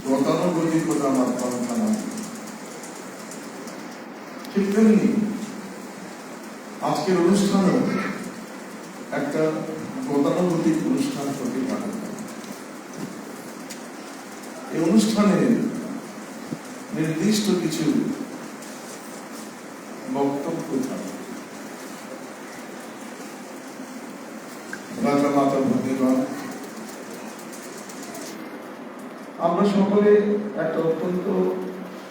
গতানুগতিকতা মাধ্যমটা না, ঠিক তেমনি আজকের অনুষ্ঠানও একটা গতানুগতিক অনুষ্ঠান হতে পারে। এই অনুষ্ঠানে নির্দিষ্ট কিছু বক্তব্য থাকে। মাতা ভক্তিগণ, আমরা সকলে একটা অত্যন্ত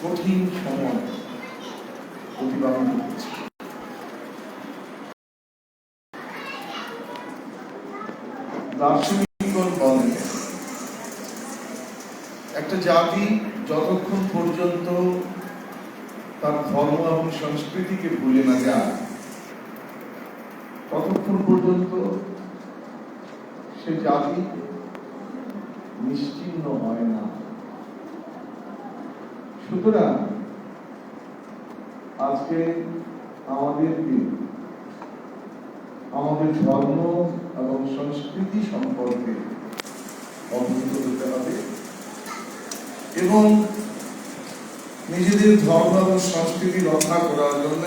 কঠিন সময় অতিবাহিত করছি। দার্শনিকগণ বলেন, একটা জাতি যতক্ষণ পর্যন্ত তার ধর্ম এবং সংস্কৃতিকে ভুলে না যায়, ততক্ষণ পর্যন্ত সে জাতি নিশ্চিহ্ন হয় না। সুতরাং আজকে আমাদেরকে আমাদের ধর্ম এবং সংস্কৃতি সম্পর্কে অবহিত হতে হবে এবং নিজেদের ধর্ম এবং সংস্কৃতি রক্ষা করার জন্য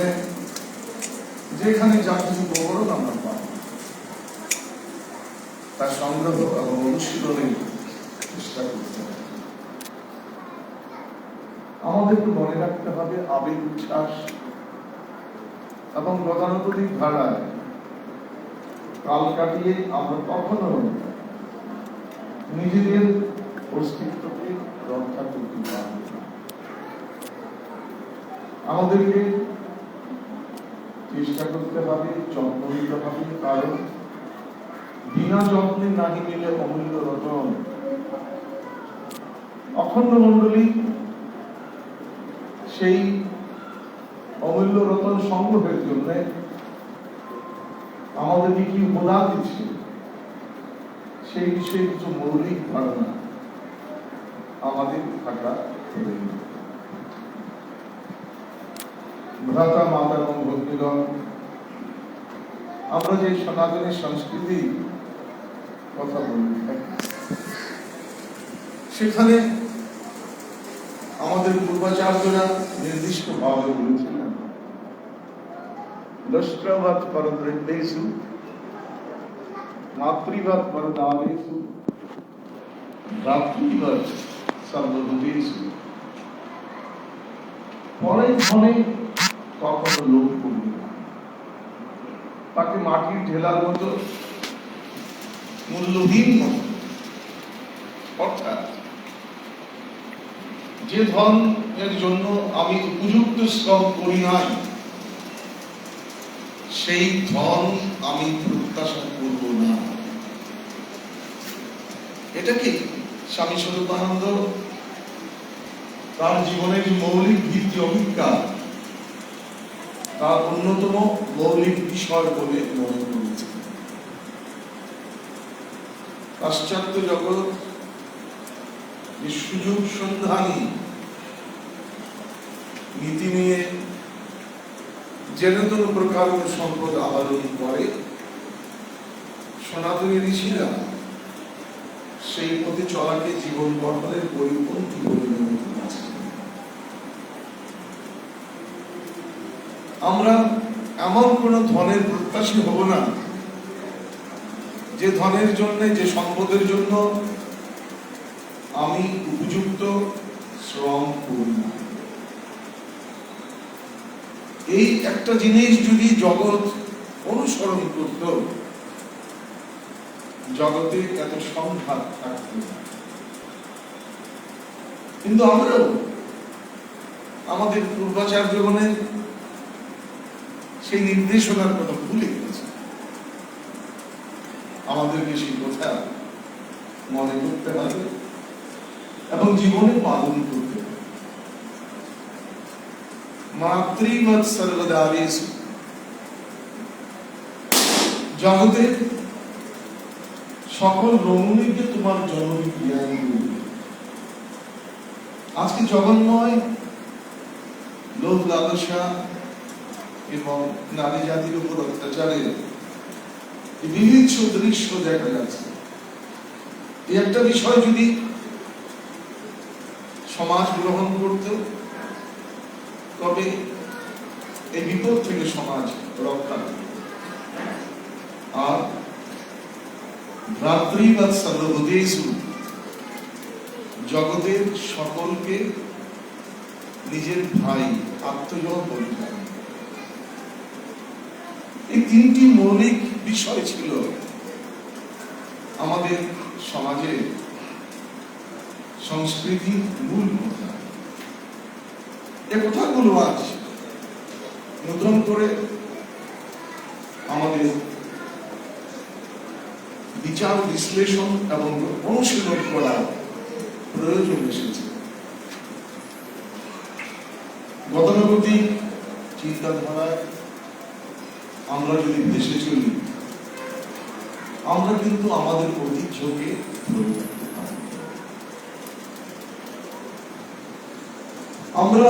যেখানে যা কিছু প্রবরণ আমরা পাই তার সংগ্রহ এবং অনুশীলনের চেষ্টা করতে হবে। আমাদেরকে মনে রাখতে হবে, আবেগ উচ্ছ্বাস এবং গতানুগতিক ধারায় কাল কাটিয়ে আমরা কখনো নিজেদের অস্তিত্বকে রক্ষা করতে পারব না। আমাদেরকে চেষ্টা করতে হবে, যত্ন নিতে হবে, কারণ বিনা যত্নে নাহি মিলে অমূল্য রতন। অখণ্ড মণ্ডলী সেই অমূল্য রতন সংগ্রহের জন্য আমাদেরকে কি উপদান দিচ্ছে সেই বিষয়ে কিছু মৌলিক ধারণা আমাদের থাকা প্রয়োজন। ভ্রাতা মাতা এবং ভগ্নীগণ, আমরা যে সনাতনী সংস্কৃতি কথা বলি সেখানে আমাদের পূর্বাচার্যরা নির্দিষ্ট ভাবে বলেছিলেন, লষ্ট্রবৎ পরদ্রব্যেষু মাতৃবৎ পরদানেষু ভ্রাতৃবৎ সর্বভূতেষু। পরের ধনে কখনো লোভ করবে না, তাকে মাটির ঢেলার মতো মূল্যহীন মতো। অর্থাৎ যে ধনের জন্য আমি উপযুক্ত শ্রম করি নাই সেই ধন আমি প্রত্যাশা করব না। এটা কি স্বামী স্বরূপানন্দ তার জীবনের যে মৌলিক ভিত্তি অভিজ্ঞতা, তার অন্যতম মৌলিক বিষয় বলে মনে করেছে। পাশ্চাত্য জগৎ যে সুযোগ সন্ধানী নীতি নিয়ে যেন কোনো প্রকার সম্পদ আহরণ করে, সনাতনী ঋষিরা সেই পথে চলাকে জীবন গঠনের পরিপন্থী বলে মনে করেছে। আমরা এমন কোন ধনের প্রত্যাশী হব না যে ধনের জন্য, যে সম্পদের জন্য আমি উপযুক্ত শ্রম করি না। এই একটা জিনিস যদি জগৎ অনুসরণ করত, জগতে এত সংঘাত থাকত না। কিন্তু আমরাও আমাদের পূর্বাচার্যগণের সেই নির্দেশনার কথা ভুলে গেছি। আমাদেরকে সেই কথা মনে করতে হবে এবং জীবনে পালন করতে হবে। মাতৃবৎ সর্বদাবেষু, জগতের সকল রমণীকে তোমার জননী জ্ঞান করবে। আজকে জগন্ময় লোভ লালসা এবং নারী জাতির উপর অত্যাচারের বিবিধ দৃশ্য দেখা যাচ্ছে। এই একটা বিষয় যদি সমাজ গ্রহণ করত, তবে এই বিপদ থেকে সমাজ রক্ষা পেত। আর ভ্রাতৃবৎ সর্বভূতেষু, জগতের সকলকে নিজের ভাই, আত্মজন বলতেন। এই তিনটি মৌলিক বিষয় ছিল আমাদের সমাজে সংস্কৃতির মূল কথা। এই কথাগুলো আজ নতুন করে আমাদের বিচার বিশ্লেষণ এবং অনুশীলন করার প্রয়োজন এসেছে। গতানুগতিক চিন্তাধারায় আমরা যদি ভেসে চলি, আমরা কিন্তু আমাদের ঐতিহ্যকে ধরে রাখতে পারি। আমরা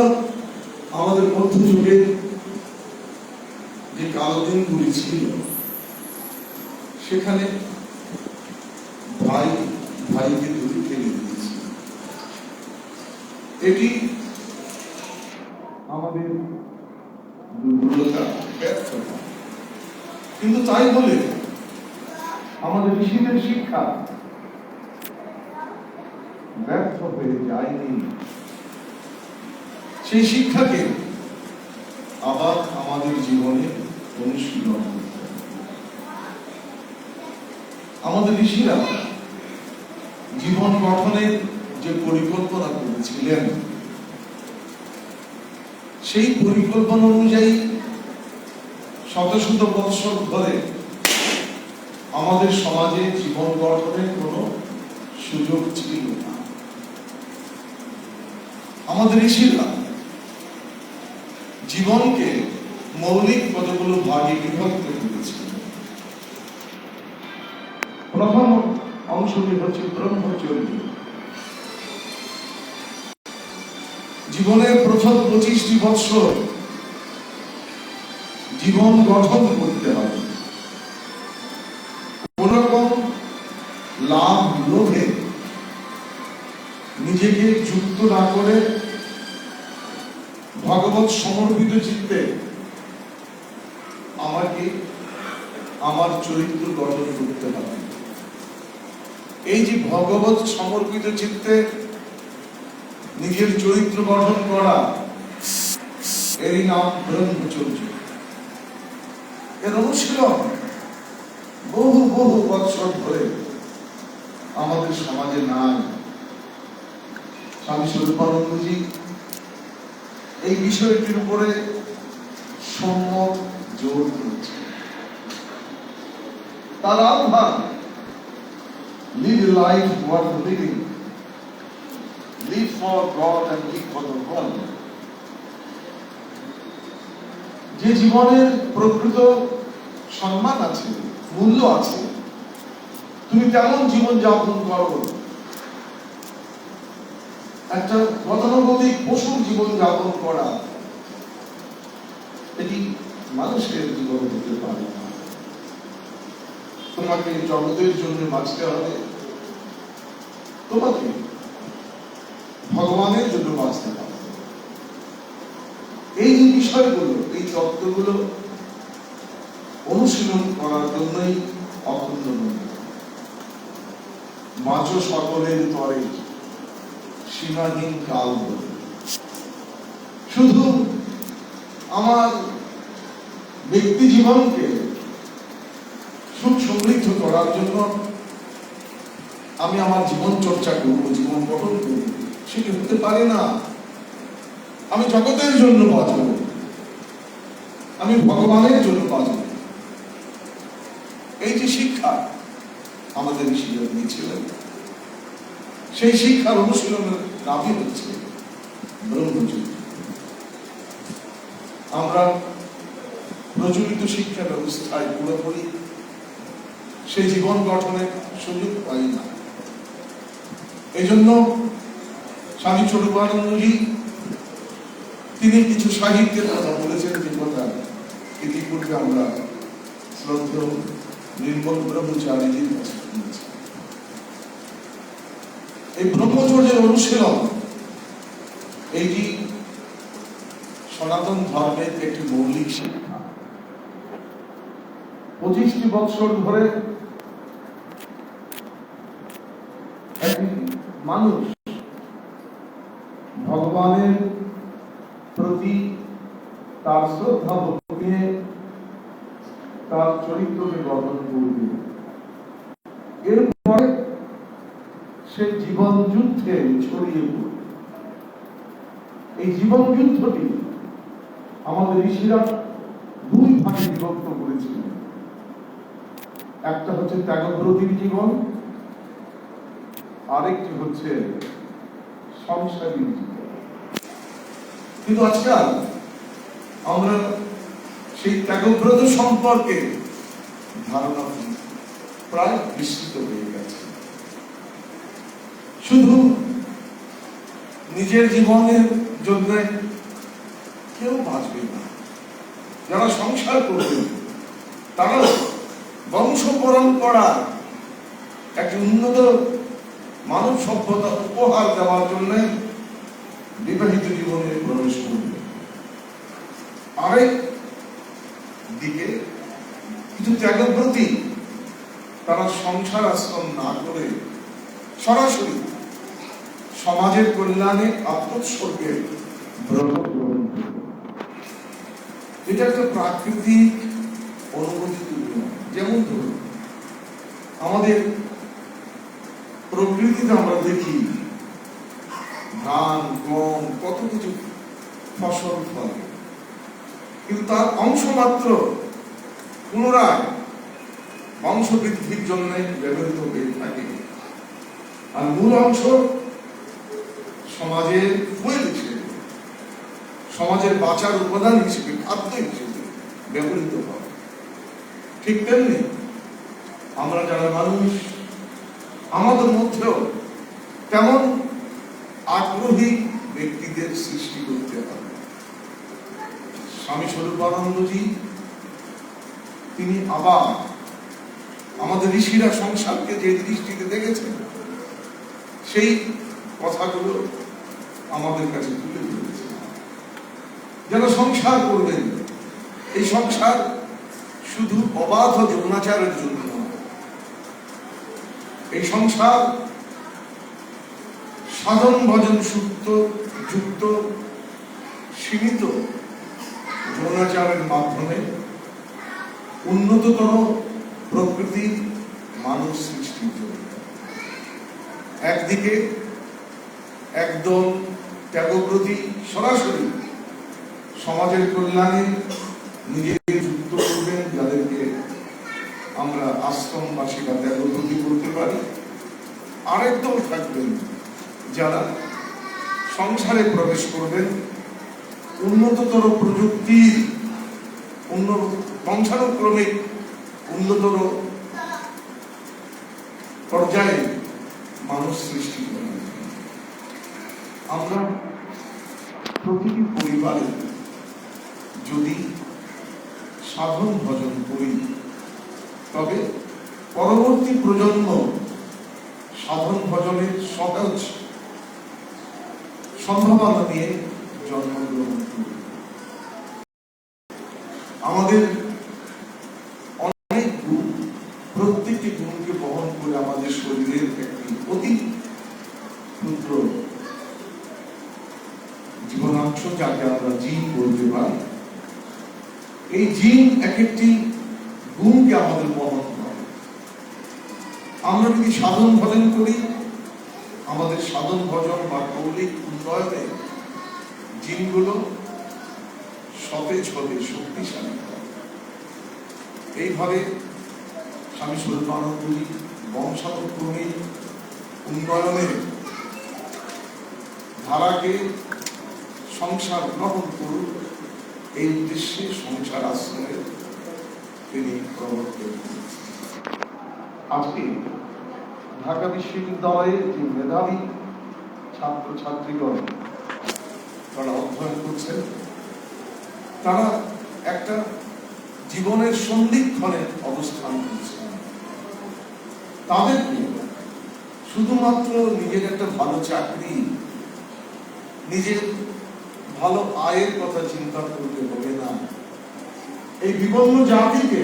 আমাদের মধ্যযুগের যে কালদিনগুলি ছিল, সেখানে ভাই ভাইকে দূরে ঠেলে দিয়েছে। এটি আমাদের দুর্বলতা, ব্যর্থতা। কিন্তু তাই বলে আমাদের ঋষিদের শিক্ষা ব্যর্থ হয়ে যায়নি। সেই শিক্ষাকে আবার আমাদের জীবনে অনুশীলন করতে হবে। আমাদের ঋষিরা জীবন গঠনের যে পরিকল্পনা করেছিলেন, সেই পরিকল্পনা অনুযায়ী শত শত বৎসর ধরে আমাদের সমাজে জীবন গঠনের কোনো সুযোগ ছিল না। আমাদের ঋষিরা জীবনকে মৌলিক কতগুলো ভাগে বিভক্ত করেছিলেন। প্রথম অংশটি হচ্ছে ব্রহ্মচর্য। জীবনের প্রথম 25টি বৎসর জীবন গঠন করতে হবে। কোন রকম লাভ লোভে নিজেকে যুক্ত না করে ভগবত সমর্পিত চিত্তে আমাকে আমার চরিত্র গঠন করতে হবে। এই যে ভগবত সমর্পিত চিত্তে নিজের চরিত্র গঠন করা, এরই নাম ব্রহ্মচর্য। এর অনুশীলন বহু বহু বৎসর ধরে আমাদের সমাজে নাই। স্বামী স্বরূপানন্দজি এই বিষয়টির উপরে সম্যক জোর দিয়েছে। তার আহ্বান, live a life worth living, live for God and live for the world। যে জীবনের প্রকৃত সম্মান আছে, মূল্য আছে, তুমি কেমন জীবন যাপন করো। একটা গতানুগতিক পশুর জীবন যাপন করা, এটি মানুষের জীবন হতে পারে না। তোমাকে জগতের জন্য বাঁচতে হবে, তোমাকে ভগবানের জন্য বাঁচতে হবে। এই যে বিষয়গুলো, এই তত্ত্বগুলো অনুশীলন করার জন্যই অখণ্ড মন্দির। বাঁচো সকলের তরে সীমাহীন কাল ধরে। শুধু আমার ব্যক্তি জীবনকে সুখ সমৃদ্ধ করার জন্য আমি আমার জীবন চর্চা করব, জীবন গঠন করব, সেটি হতে পারে না। আমি জগতের জন্য বাঁচব, আমি ভগবানের জন্য বাঁচব। এই যে শিক্ষা আমাদের ঋষিরা দিয়েছিলেন, সেই শিক্ষার অনুশীলনের নামই হচ্ছে ব্রহ্মচর্য। আমরা প্রচলিত শিক্ষা ব্যবস্থায় পুরোপুরি সেই জীবন গঠনের সুযোগ পাই না। এই জন্য স্বামী স্বরূপানন্দজি তিনি কিছু সাহিত্যের কথা বলেছেন, যে কথা ইতিপূর্বে আমরা শ্রদ্ধেয় নির্মল ব্রহ্মচারীজির কাছে শুনেছি। এই ব্রহ্মচর্যের অনুশীলন এইটি সনাতন ধর্মের একটি মৌলিক শিক্ষা। 25টি বৎসর ধরে একটি মানুষ ভগবানের প্রতি তার শ্রদ্ধা ভক্তি তার চরিত্রকে গঠন করবে। এরপরে সে জীবন যুদ্ধে ছড়িয়ে পড়বে। এই জীবন যুদ্ধটি আমাদের ঋষিরা দুই ভাগে বিভক্ত করেছিলেন। একটা হচ্ছে ত্যাগব্রতীর জীবন, আরেকটি হচ্ছে সংসারী জীবন। কিন্তু আজকাল আমরা সেই ত্যাগব্রত সম্পর্কে ধারণা প্রায় বিস্তৃত হয়ে গেছে। শুধু নিজের জীবনের জন্য কেউ বাঁচবে না, যারা সংসার করবে তারা বংশ পরম্পরা একটি উন্নত মানব সভ্যতা উপহার দেওয়ার জন্য বিবাহিত জীবনে প্রবেশ করবে। আরেক দিকে কিছু ত্যাগব্রতী তারা সংসার আশ্রম না করে সরাসরি সমাজের কল্যাণে আত্মোৎসর্গের ব্রত গ্রহণ করবে। এটা একটা প্রাকৃতিক অনুভূতি। যেমন ধরুন, আমাদের প্রকৃতিতে আমরা দেখি ধান, গম, কত কিছু ফসল ফলে, কিন্তু তার অংশ মাত্র পুনরায় বংশ বৃদ্ধির জন্য ব্যবহৃত হয়ে থাকে, আর মূল অংশ সমাজের ফুয়েল হিসেবে, সমাজের বাঁচার উপাদান হিসেবে, খাদ্য হিসেবে ব্যবহৃত হয়। ঠিক তেমনি আমরা যারা মানুষ, আমাদের মধ্যেও তেমন আগ্রহী ব্যক্তিদের সৃষ্টি করতে হবে। স্বামী স্বরূপানন্দজি তিনি আবার আমাদের ঋষিরা সংসারকে যে দৃষ্টিতে দেখেছেন সেই কথাগুলো আমাদের কাছে তুলে ধরেছেন। যারা সংসার করবেন, এই সংসার শুধু অবাধ যৌনাচারের জন্য নয়, এই সংসার সাধন ভজন যুক্ত সীমিত যৌনাচারের মাধ্যমে উন্নততর প্রকৃতির মানুষ সৃষ্টির জন্য। একদিকে একদল ত্যাগব্রতী সরাসরি সমাজের কল্যাণে নিজেকে যুক্ত করবেন, যাদেরকে আমরা আশ্রমবাসী বা ত্যাগব্রতী বলতে পারি। আরেক দল থাকবেন যারা সংসারে প্রবেশ করবেন, উন্নততর প্রযুক্তির বংশানুক্রমিক উন্নতর পর্যায়ে মানুষ সৃষ্টি করেন। আমরা প্রতিটি পরিবারে যদি সাধন ভজন করি, তবে পরবর্তী প্রজন্ম সাধন ভজনের সহজ সম্ভাবনা নিয়ে জন্মগ্রহণ করবে। আমাদের অনেক গুণ, প্রত্যেকটি গুণকে বহন করে আমাদের শরীরের একটি অতি ক্ষুদ্র জীবনাংশ, যাকে আমরা জিন বলতে পারি। এই জিন এক একটি গুণকে আমাদের বহন করে। আমরা যদি সাধন ভজন করি, আমাদের সাধন ভজন বা মৌলিক উন্নয়নে জিনগুলো সতেজ হবে, শক্তিশালী হবে। এইভাবে স্বামী স্বরূপানন্দজি বংশানুক্রমিক উন্নয়নের ধারাকে সংসার গ্রহণ করুন, এই উদ্দেশ্যে সংসার আশ্রমের তিনি প্রবর্তন করেছেন। আজকে ঢাকা বিশ্ববিদ্যালয়ের যে মেধাবী ছাত্রছাত্রীগণ তারা অধ্যয়ন করছেন, তারা একটা জীবনের সন্ধিক্ষণে অবস্থান করছেন। তাদেরকে শুধুমাত্র নিজের একটা ভালো চাকরি নিজের ভালো আয়ের কথা চিন্তা করতে হবে না। এই বিপন্ন জাতিকে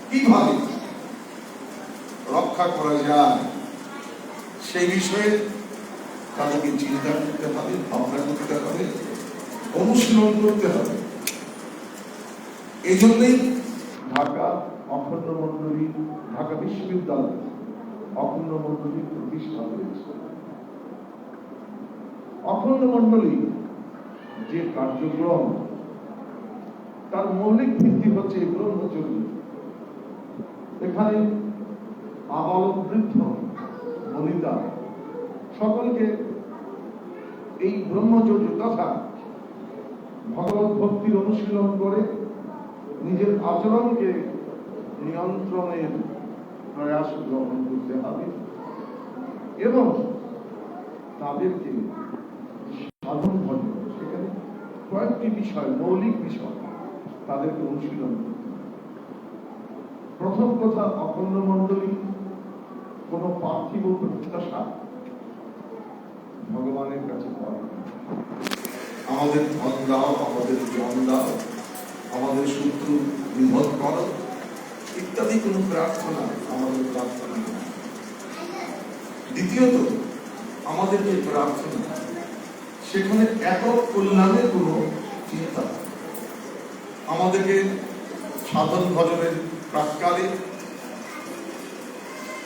কিভাবে রক্ষা করা যায় সেই বিষয়ে তাদেরকে চিন্তা করতে হবে, ভাবনা করতে হবে, অনুশীলন করতে হবে। এই জন্যই ঢাকা অখণ্ড মণ্ডলী, ঢাকা বিশ্ববিদ্যালয় অখণ্ড মণ্ডলী প্রতিষ্ঠা হয়েছে। অখণ্ড মণ্ডলী যে কার্যক্রম, তার মৌলিক ভিত্তি হচ্ছে এই ব্রহ্মচর্য। এখানে আবালক বৃদ্ধ বনিতা সকলকে এই ব্রহ্মচর্য তথা ভগবত ভক্তির অনুশীলন করে নিজের আচরণকে নিয়ন্ত্রণের প্রয়াস গ্রহণ করতে হবে এবং তাদেরকে সাধন ভজন, সেখানে কয়েকটি বিষয়, মৌলিক বিষয় তাদেরকে অনুশীলন করতে হবে। প্রথম কথা, অখণ্ড মণ্ডলী কোন পার্থিব প্রত্যাশা ভগবানের কাছে করে না। আমাদের ধন দাও, আমাদের জন দাও, আমাদের শত্রু নিধন করো ইত্যাদি কোন প্রার্থনা আমাদের প্রার্থনা নেই। দ্বিতীয়ত, আমাদের যে প্রার্থনা সেখানে একক কল্যাণের কোন চিন্তা। আমাদেরকে সাধন ভজনের প্রাক্কালে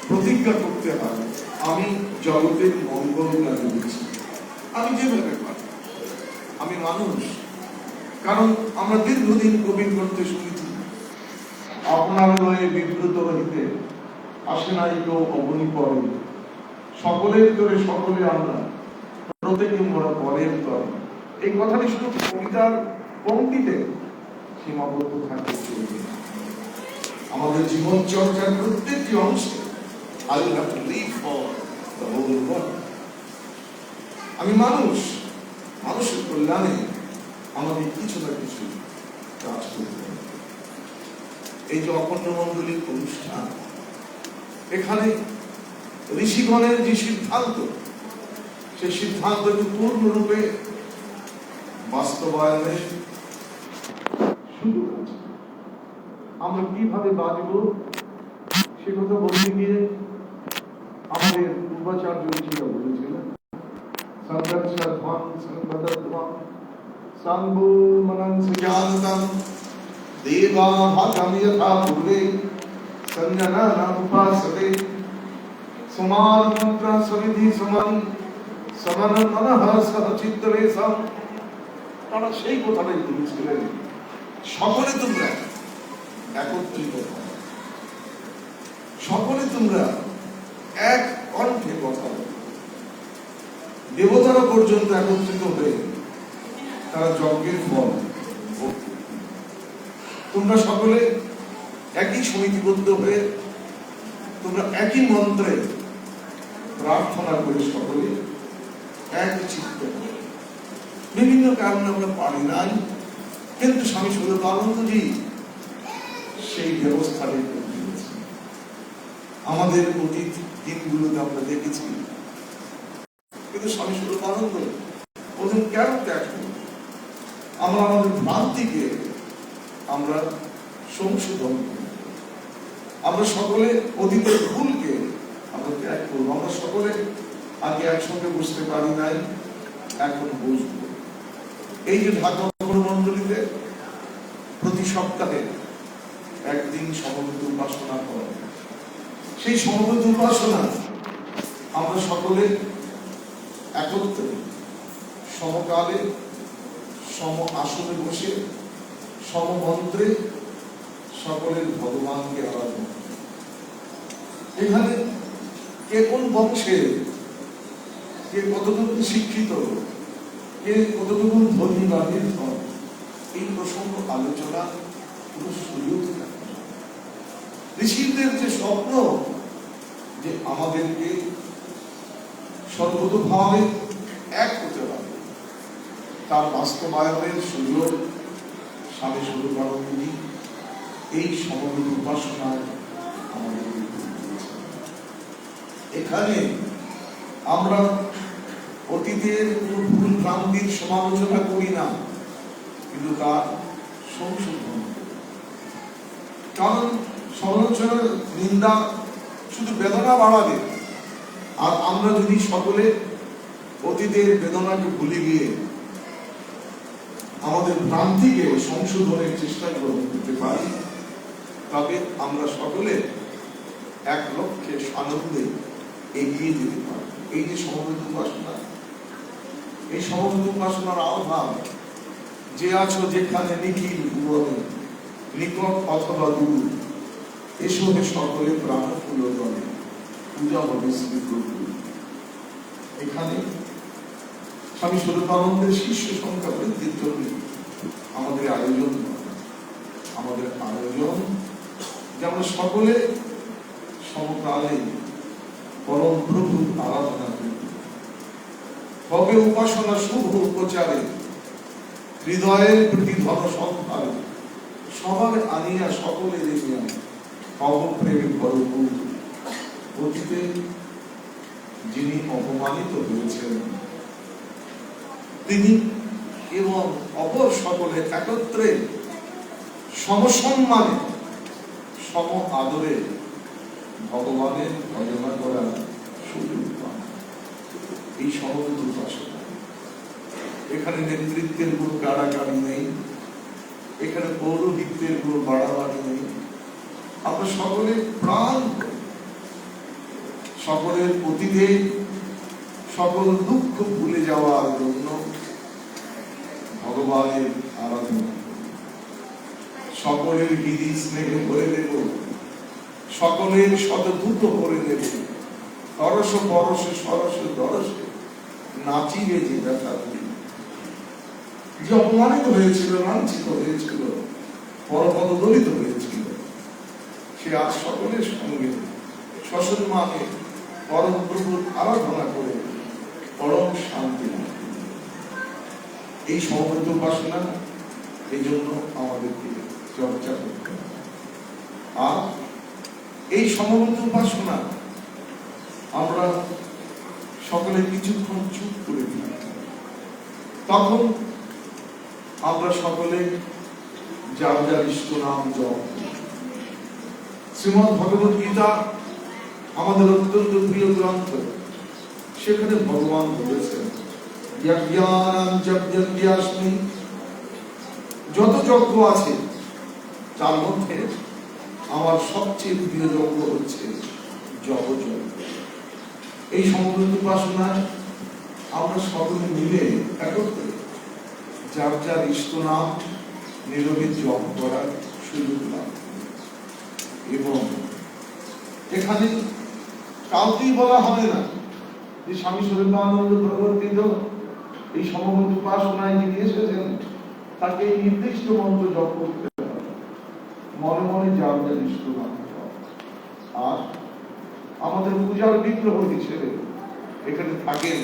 প্রতিজ্ঞা করতে হবে, আমি জগতের মঙ্গল কাজে দিচ্ছি, আমি যেভাবে পারি। আমি মানুষ, কারণ আমরা দীর্ঘদিন কবির করতে শুনেছি, আপনার লয়ে বিব্রত রহিতে আসে নাই কেউ অবনি পরে, সকলের তরে সকলে আমরা, প্রত্যেকে মোরা পরের তরে। এই কথাটি শুধু কবিতার পংক্তিতে সীমাবদ্ধ থাকতে চলবে না। আমাদের জীবন চর্চার প্রত্যেকটি অংশে I will have to live for the whole world. আমি মানুষ, মানুষের কল্যাণে আমাদের কিছু না কিছু কাজ করতে হবে। এই যে অখণ্ড মণ্ডলীর অনুষ্ঠান, এখানে ঋষিগণের যে সিদ্ধান্ত, সেই সিদ্ধান্তকে পূর্ণরূপে বাস্তবায়নের সুযোগ আছে। আমরা কিভাবে বাঁচব সে কথা বলতে গিয়ে আমাদের পূর্বাচার্য ছিল বলেছিলেন, সংঘর্ষধ্বং সংবদধ্বং সংভূ মনংস জ্ঞানতম দেবাঃ তম যথা পূর্বে সঞ্জনানা উপাসতে সমার মন্ত্র সবিধি সমান সমন মনঃ সহ চিত্তরেশম। তারা সেই কথাটাই বলেছিলেন, সকলে তোমরা একত্রিত হও, সকলে তোমরা এক কণ্ঠে কথা বলো। দেবতারা পর্যন্ত একত্রিত হয়ে তারা যজ্ঞের ফল ভোগ করবে। তোমরা সকলে একই সমিতিবদ্ধ হয়ে তোমরা একই মন্ত্রে প্রার্থনা করে সকলে এক চিত্তে। বিভিন্ন কারণে আমরা পারি নাই, কিন্তু স্বামী সুরতানন্দজি সেই ব্যবস্থাটা করে দিয়েছে। আমাদের অতীত দিনগুলোতে আমরা দেখেছি, কিন্তু স্বামী সুরতানন্দ ওদের কেন ত্যাগ করি? আমরা আমাদের ভ্রান্তিকে আমরা সংশোধন করি, আমরা সকলে অতীতের ভুলকে আমরা ত্যাগ করবো। আমরা সকলে আগে একসঙ্গে বসতে পারি নাই, এখন বসবো। এই যে ঢাকা মণ্ডলীতে প্রতি সপ্তাহে একদিন সমবেত উপাসনা করা, সেই সমবেত উপাসনা আমরা সকলে একত্রে সমকালে সম আসনে বসে সমমন্ত্রে সকলের ভগবানকে আরাধনা। এখানে কে কোন বংশে, কে কতটুকু শিক্ষিত, কে কতটুকু ধনী বা নির্ধন, এই প্রসঙ্গ আলোচনা কোনো সুযোগ থাকে না। ঋষিদের যে স্বপ্ন যে আমাদেরকে সর্বতোভাবে এক হতে হবে, তার বাস্তবায়নের সুযোগ স্বামী সুরতানন্দজি এই সমবেত উপাসনায় আমাদের। এখানে আমরা অতীতের কোনো ভুল ভ্রান্তির সমালোচনা করি না, কিন্তু তার সংশোধন। কারণ সমালোচনার নিন্দা শুধু বেদনা বাড়াবে। আর আমরা যদি সকলে অতীতের বেদনাকে ভুলে গিয়ে আমাদের ভ্রান্তিকে সংশোধনের চেষ্টা করতে পারি, তবে আমরা সকলে এক লক্ষ্যে আনন্দে এগিয়ে যেতে পারি। এই যে সমবেত উপাসনা, এই সমবেত উপাসনার আহ্বান, যে আছো যেখানে নিখিল ভুবনে, নিকট অথবা দূর, এসো হে সকলে প্রাণ ফুলদলে, পূজা হবে শ্রী প্রভু। এখানে স্বামী স্বরূপানন্দের শিষ্য সংখ্যা বৃদ্ধির জন্য আমাদের আয়োজন, যে আমরা সকলে সমকালে পরম প্রভুর আরাধনা করি। হবে উপাসনা শুভ উপচারে, হৃদয়ের প্রতি ধন সংহারে, সবার আনিয়া সকলে দেখিয়া অবপ্রেমে ভরপুর। অতীতে যিনি অপমানিত হয়েছেন, তিনি এবং অপর সকলে একত্রে সমসম্মানে সম আদরে ভগবানের ভজনা করার সুযোগ পান। এই সমবেত উপাসনা, এখানে নেতৃত্বের কোনো কাড়াকাড়ি নেই, এখানে পৌরোহিত্যের কোনো বাড়াবাড়ি নেই। আমরা সকলে প্রাণ, সকলের অতীতে সকল দুঃখ ভুলে যাওয়ার জন্য ভগবানের আরাধনা, সকলের হৃদি স্নেহে ভরে দেব, সকলের শতদূত করে দেব, তরস পরশে সরস দরসে নাচিবে যে ব্যথা করি। যে অপমানিত হয়েছিল, লাঞ্ছিত হয়েছিল, পরপদ দলিত হয়েছিল, সে আজ সকলের সঙ্গে সসম্মানে পরম প্রভুর আরাধনা করে পরম শান্তি। এই সমবেত উপাসনা এই জন্য আমাদেরকে চর্চা করতে হবে। আর এই সমবেত উপাসনা আমরা সকলে কিছুক্ষণ চুপ করে দিই, তখন আমরা সকলে যার যার ইষ্ট নাম জপ। শ্রীমদ্ ভগবত গীতা আমাদের অত্যন্ত প্রিয় গ্রন্থ। সেখানে ভগবান বলেছেন, যত যজ্ঞ আছে তার মধ্যে আমার সবচেয়ে প্রিয় যজ্ঞ হচ্ছে জপযজ্ঞ। এই সমবেত উপাসনায় আমরা সকলে মিলে একত্রে যার যার ইষ্ট নাম নীরবে জপ করার সুযোগ লাভ। এবং এখানে কাউকেই বলা হবে না যে স্বামী স্বরূপানন্দ প্রবর্তিত এই সমবেত উপাসনায় যিনি এসেছেন তাকে এই নির্দিষ্ট মন্ত্র জপ করতে হবে। মনে মনে যার যার ইষ্ট নাম। আর আমাদের পূজার বিগ্রহ হিসেবে এখানে থাকেন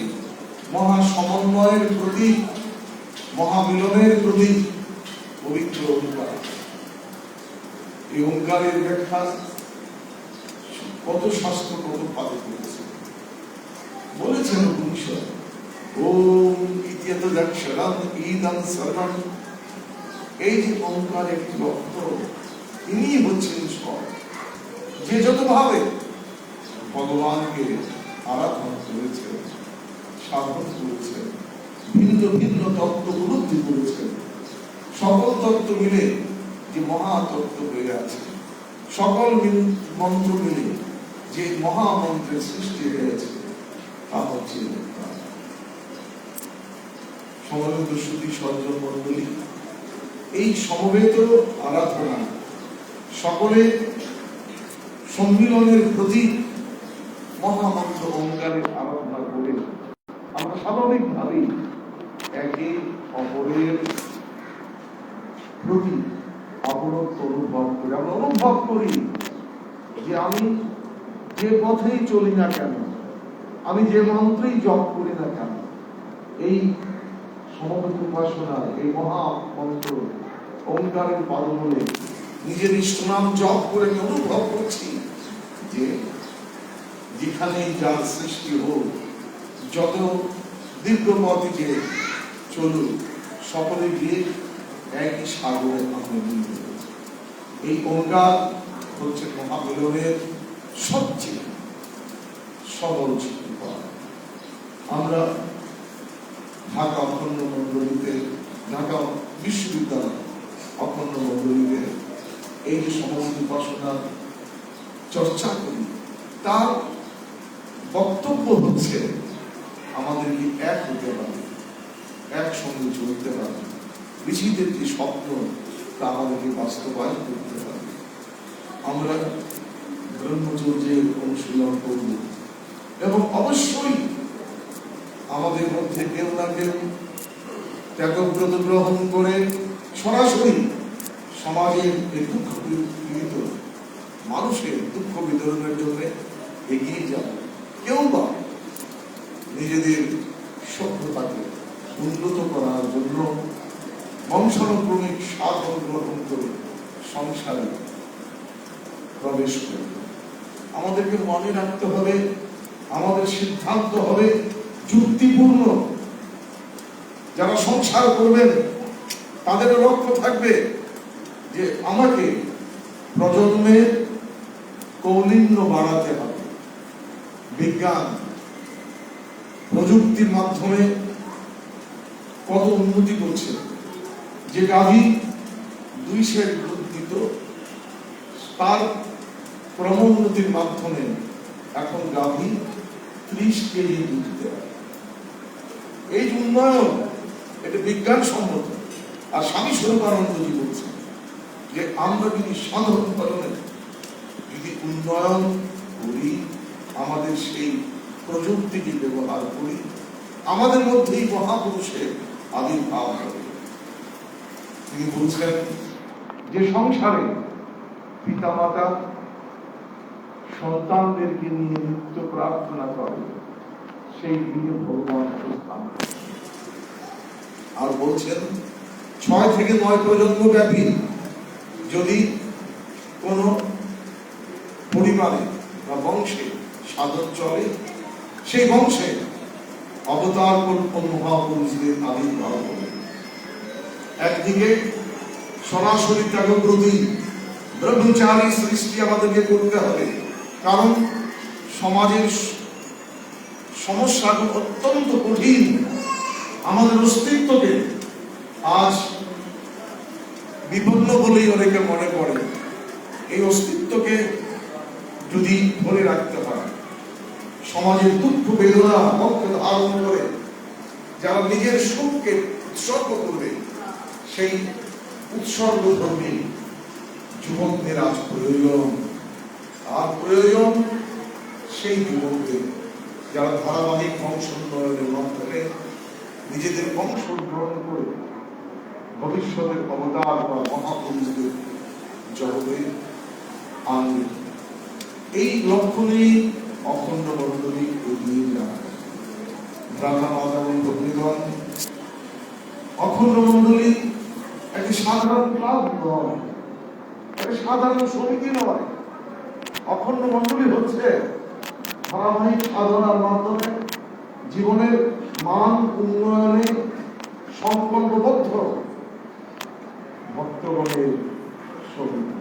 মহা সমন্বয়ের প্রতীক, মহামিলনের প্রতীক পবিত্র ওঙ্কার। এই ওঙ্কারের ব্যাখ্যা কত শাস্ত্র কত পাঠে করেছে। বলেছেন উপনিষদ, ওম ইত্যদক্ষরম ইদং সর্বম। এই যে ওঙ্কার একটি অক্ষর, ইনি হচ্ছেন সব। যে যত ভাবে ভগবানকে আরাধনা করেছে, সাধন করেছে, ভিন্ন ভিন্ন তত্ত্ব উপলব্ধি করেছে, সকল তত্ত্ব মিলে যে মহাতত্ত্ব হয়ে আছে, সকল মন্ত্র মিলে যে মহামন্ত্রের সৃষ্টি হয়েছে, তা হচ্ছে সমবেত শ্রুতি সজ্জন মন্ডলী। এই সমবেত আরাধনা সকলে সম্মিলনের প্রতীক মহামন্ত্র ওঙ্কারের আরাধনা করে আমরা স্বাভাবিকভাবেই একে অপরের প্রতি অপরত্ব অনুভব করি। আমরা অনুভব করি যে আমি যে পথেই চলি না কেন, আমি যে মন্ত্রেই জপ করি না কেন, এই সমবেত উপাসনা, এই মহামন্ত্র ওঙ্কারের পাদমূলে নিজের ইষ্টনাম জপ করে আমি অনুভব করছি যে যেখানেই যার সৃষ্টি হোক, যত দীর্ঘ পথ যে চলুন, সকলে গিয়ে একই সাগরে আমরা মিলিত হয়েছি। এই অঙ্গার হচ্ছে মহামিলনের সবচেয়ে সবল শিল্পা। আমরা ঢাকা অখণ্ড মন্ডলীতে, ঢাকা বিশ্ববিদ্যালয় অখণ্ড মন্ডলীতে এই যে সমস্ত উপাসনার চর্চা করি, তার বক্তব্য হচ্ছে আমাদেরকে এক হতে পারে, একসঙ্গে চলতে পারে, ঋষিদের যে স্বপ্ন তা আমাদেরকে বাস্তবায়ন করতে পারে। আমরা ব্রহ্মচর্যের অনুশীলন করব এবং অবশ্যই আমাদের মধ্যে কেউ না কেউ ত্যাগব্রত গ্রহণ করে সরাসরি সমাজের এই দুঃখ পীড়িত মানুষের দুঃখ বিতরণের জন্য এগিয়ে যাবে। কেউ বা নিজেদের সভ্যতাকে উন্নত করার জন্য বংশানুক্রমিক সাধন গ্রহণ করে সংসারে প্রবেশ করবে। আমাদেরকে মনে রাখতে হবে, আমাদের সিদ্ধান্ত হবে যুক্তিপূর্ণ। যারা সংসার করবেন তাদের লক্ষ্য থাকবে যে আমাকে প্রজন্মের কৌলিন্য বাড়াতে হবে। বিজ্ঞান প্রযুক্তির মাধ্যমে কত উন্নতি করছে, যে গাভী 2 সের দুধ দিত, তার ক্রমোন্নতির মাধ্যমে এখন গাভী 30 কেজি দুধ দেয়। এই যে উন্নয়ন, এটা বিজ্ঞানসম্মত। আর স্বামী স্বরূপানন্দজি বলছেন যে আমরা যদি সাধারণ ধরনের যদি উন্নয়ন করি, আমাদের সেই প্রযুক্তিকে ব্যবহার করি, আমাদের মধ্যেই মহাপুরুষের আবির্ভাব হবে। তিনি বলছেন যে সংসারে পিতামাতা সন্তানদেরকে নিয়ে নিত্য প্রার্থনা করে, সেই দিনে ভগবান প্রস্থান। আর বলছেন 6 থেকে 9 প্রজন্ম ব্যাপী যদি কোন পরিবারে বা বংশে সাধন চলে, সেই বংশে অবতার মহাপুরুষদের আবির্ভাব হবে। একদিকে সরাসরি ত্যাগব্রতী ব্রহ্মচারী সৃষ্টি আমাদেরকে করতে হবে, কারণ সমাজের সমস্যাগুলো অত্যন্ত কঠিন। আমাদের অস্তিত্বকে আজ বিপন্ন বলেই অনেকে মনে করে। এই অস্তিত্বকে যদি ধরে রাখতে হয়, সমাজের দুঃখ বেদনা পক্ষে ধারণ করে যারা নিজের সুখকে উৎসর্গ করবে, সেই উৎসর্গ ধর্মী যুবকদের আজ প্রয়োজন। আর প্রয়োজন সেই যুবকদের যারা ধারাবাহিক বংশ উন্নয়নের মাধ্যমে নিজেদের বংশ গ্রহণ করে ভবিষ্যতের অবতার বা মহাপুরুষদের জগতে আনবে। এই লক্ষ্য নিয়ে অখণ্ড মণ্ডলী এগিয়ে যায়। রাধা মাধব ভক্তিগণ, অখণ্ড মণ্ডলী একটি সাধারণ ক্লাব নয়, একটি সাধারণ সমিতি নয়। অখণ্ড মণ্ডলী হচ্ছে ধারাবাহিক সাধনার মাধ্যমে জীবনের মান উন্নয়নে সংকল্পবদ্ধ ভক্তগণের সমিতি।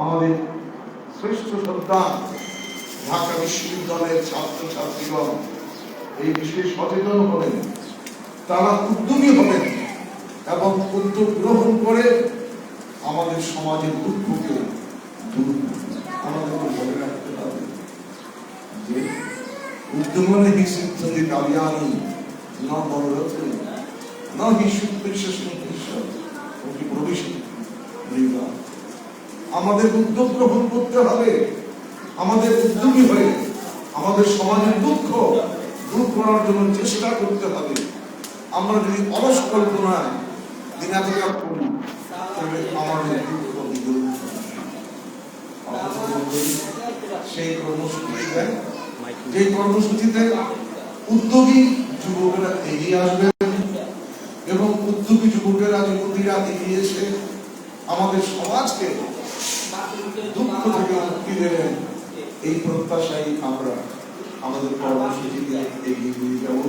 আমাদের শ্রেষ্ঠ সন্তান ঢাকা বিশ্ববিদ্যালয়ের ছাত্রছাত্রীগণ এই বিষয়ে সচেতন হবেন, তারা উদ্যমী হবেন এবং উদ্যোগ গ্রহণ করে আমাদের সমাজের দুঃখকে দূর আমাদেরকে মনে রাখতে হবে যে উদ্যমনে হি সিদ্ধি কাব্যানি ন মনোরথে ন হি সুপ্রেষ্য সুপ্রেষ্য অতি প্রবেশী। আমাদের উদ্যোগ গ্রহণ করতে হবে, আমাদের উদ্যোগী হয়ে আমাদের সমাজের দুঃখ দূর করার জন্য চেষ্টা করতে হবে। আমরা যদি অলস কল্পনায় দিনাতিপাত করি, তবে আমাদের দুঃখ সেই কর্মসূচি দেয়, যে কর্মসূচিতে উদ্যোগী যুবকেরা এগিয়ে আসবেন এবং উদ্যোগী যুবকেরা যুবতীরা এগিয়ে এসে আমাদের সমাজকে দুঃখ থেকে মুক্তি দেবেন, এই প্রত্যাশাই আমরা আমাদের কর্মসূচিতে এগিয়ে নিয়ে যাব।